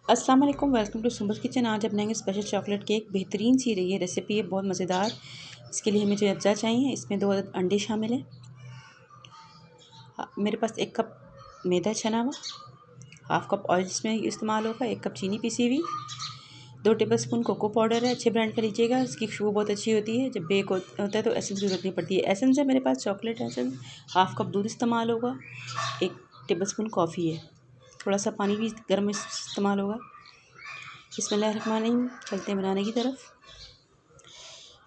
अस्सलाम वालेकुम, welcome to सुंबस kitchen. आज आप बनाएंगे स्पेशल चॉकलेट केक। बेहतरीन सी रही है रेसिपी है, बहुत मज़ेदार। इसके लिए हमें जो अज्जा चाहिए, इसमें 2 अंडे शामिल हैं। मेरे पास 1 कप मैदा छना हुआ, हाफ़ कप ऑयल इसमें इस्तेमाल होगा, 1 कप चीनी पिसी हुई, 2 टेबलस्पून कोको पाउडर है। अच्छे ब्रांड का लीजिएगा, इसकी खुशबू बहुत अच्छी होती है। जब बेक होता है तो एसेंस की ज़रूरत नहीं पड़ती है। एसेंस है मेरे पास चॉकलेट एसेंस, हाफ़ कप दूध इस्तेमाल होगा, 1 टेबलस्पून कॉफ़ी है, थोड़ा सा पानी भी गर्म इस्तेमाल होगा। बिस्मिल्लाहिर्रहमानिर्रहीम, चलते हैं बनाने की तरफ।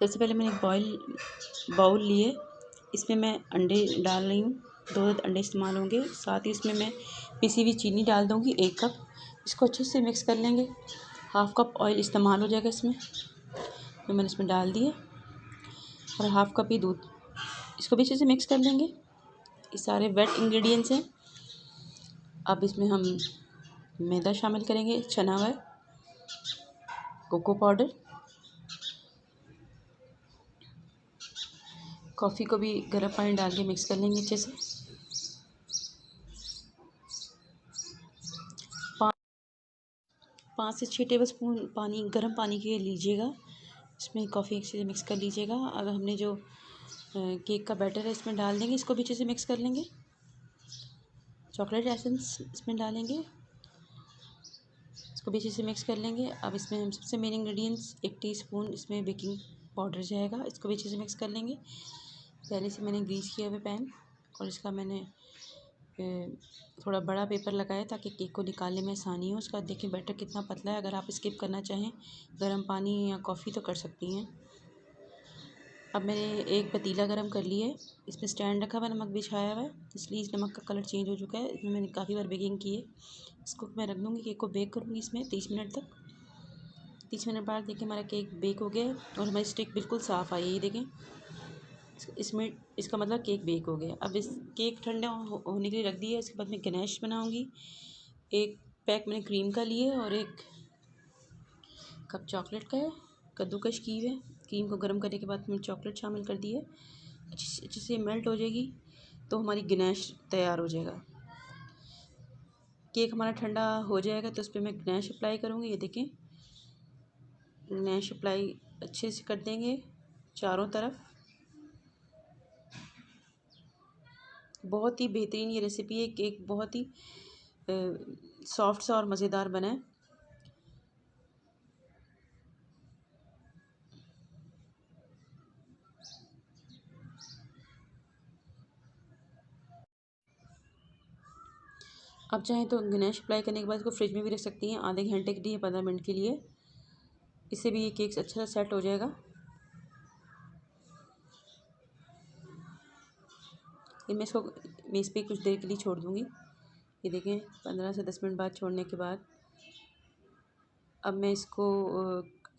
सबसे पहले मैंने एक बाउल लिए, इसमें मैं अंडे डाल रही हूँ। 2 अंडे इस्तेमाल होंगे। साथ ही इसमें मैं पिसी हुई चीनी डाल दूँगी 1 कप। इसको अच्छे से मिक्स कर लेंगे। हाफ़ कप ऑयल इस्तेमाल हो जाएगा इसमें, तो मैंने इसमें डाल दिए, और हाफ़ कप ही दूध। इसको भी अच्छे से मिक्स कर लेंगे। ये सारे वेट इंग्रेडिएंट्स हैं। अब इसमें हम मैदा शामिल करेंगे, चना हुआ, कोको पाउडर, कॉफ़ी को भी गर्म पानी डाल के मिक्स कर लेंगे अच्छे से। 5 से 6 टेबलस्पून पानी, गर्म पानी के लीजिएगा। इसमें कॉफ़ी अच्छे से मिक्स कर लीजिएगा। अब हमने जो केक का बैटर है इसमें डाल देंगे, इसको भी अच्छे से मिक्स कर लेंगे। चॉकलेट एसेंस इसमें डालेंगे, इसको भी अच्छे से मिक्स कर लेंगे। अब इसमें हम सबसे मेन इंग्रेडिएंट्स 1 टीस्पून इसमें बेकिंग पाउडर जाएगा, इसको भी अच्छे से मिक्स कर लेंगे। पहले से मैंने ग्रीस किया हुआ पैन, और इसका मैंने थोड़ा बड़ा पेपर लगाया ताकि केक को निकालने में आसानी हो। उसका देखिए बैटर कितना पतला है। अगर आप स्किप करना चाहें गर्म पानी या कॉफ़ी तो कर सकती हैं। अब मैंने एक पतीला गरम कर लिया है, इसमें स्टैंड रखा हुआ, नमक बिछाया हुआ है, इसलिए इस नमक का कलर चेंज हो चुका है। इसमें मैंने काफ़ी बार बेकिंग की है। इसको मैं रख दूँगी, केक को बेक करूँगी इसमें 30 मिनट तक। 30 मिनट बाद देखिए हमारा केक बेक हो गया है, और हमारी स्टिक बिल्कुल साफ़ आई है। ये देखें, इसमें इसका मतलब केक बेक हो गया। अब इस केक ठंडा होने के लिए रख दिया। इसके बाद मैं गनेश बनाऊंगी। 1 पैक मैंने क्रीम का लिए, और 1 कप चॉकलेट का है, कद्दूकश की है। क्रीम को गर्म करने के बाद मैंने चॉकलेट शामिल कर दी है। अच्छे से मेल्ट हो जाएगी तो हमारी गनेश तैयार हो जाएगा। केक हमारा ठंडा हो जाएगा तो उस पर मैं गनेश अप्लाई करूँगी। ये देखें, गनेश अप्लाई अच्छे से कर देंगे चारों तरफ। बहुत ही बेहतरीन ये रेसिपी है। केक बहुत ही सॉफ्ट सा और मज़ेदार बना है। आप चाहें तो गनेश अप्लाई करने के बाद इसको फ्रिज में भी रख सकती हैं, आधे घंटे के लिए, 15 मिनट के लिए। इससे भी ये केक अच्छा सा सेट हो जाएगा। ये मैं इस पर कुछ देर के लिए छोड़ दूँगी। ये देखें, 15 से 10 मिनट बाद छोड़ने के बाद अब मैं इसको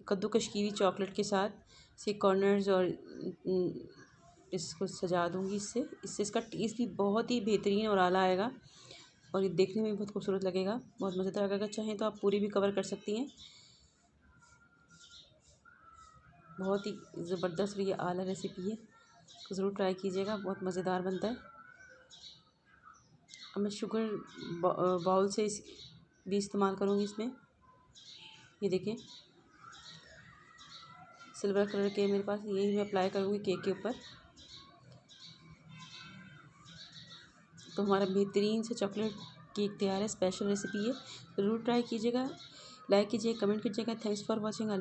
कद्दूकश की हुई चॉकलेट के साथ इसके कॉर्नर्स और इसको सजा दूँगी। इससे इसका टेस्ट भी बहुत ही बेहतरीन और आला आएगा, और ये देखने में भी बहुत खूबसूरत लगेगा, बहुत मज़ेदार। अगर चाहें तो आप पूरी भी कवर कर सकती हैं। बहुत ही ज़बरदस्त ये आला रेसिपी है, तो ज़रूर ट्राई कीजिएगा, बहुत मज़ेदार बनता है। अब मैं शुगर बाउल से इस भी इस्तेमाल करूँगी इसमें। ये देखें, सिल्वर कलर के मेरे पास, यही मैं अप्लाई करूँगी केक के ऊपर। तो हमारा बेहतरीन से चॉकलेट केक तैयार है। स्पेशल रेसिपी है, ज़रूर ट्राई कीजिएगा। लाइक कीजिए, कमेंट कीजिएगा। Thanks for watching.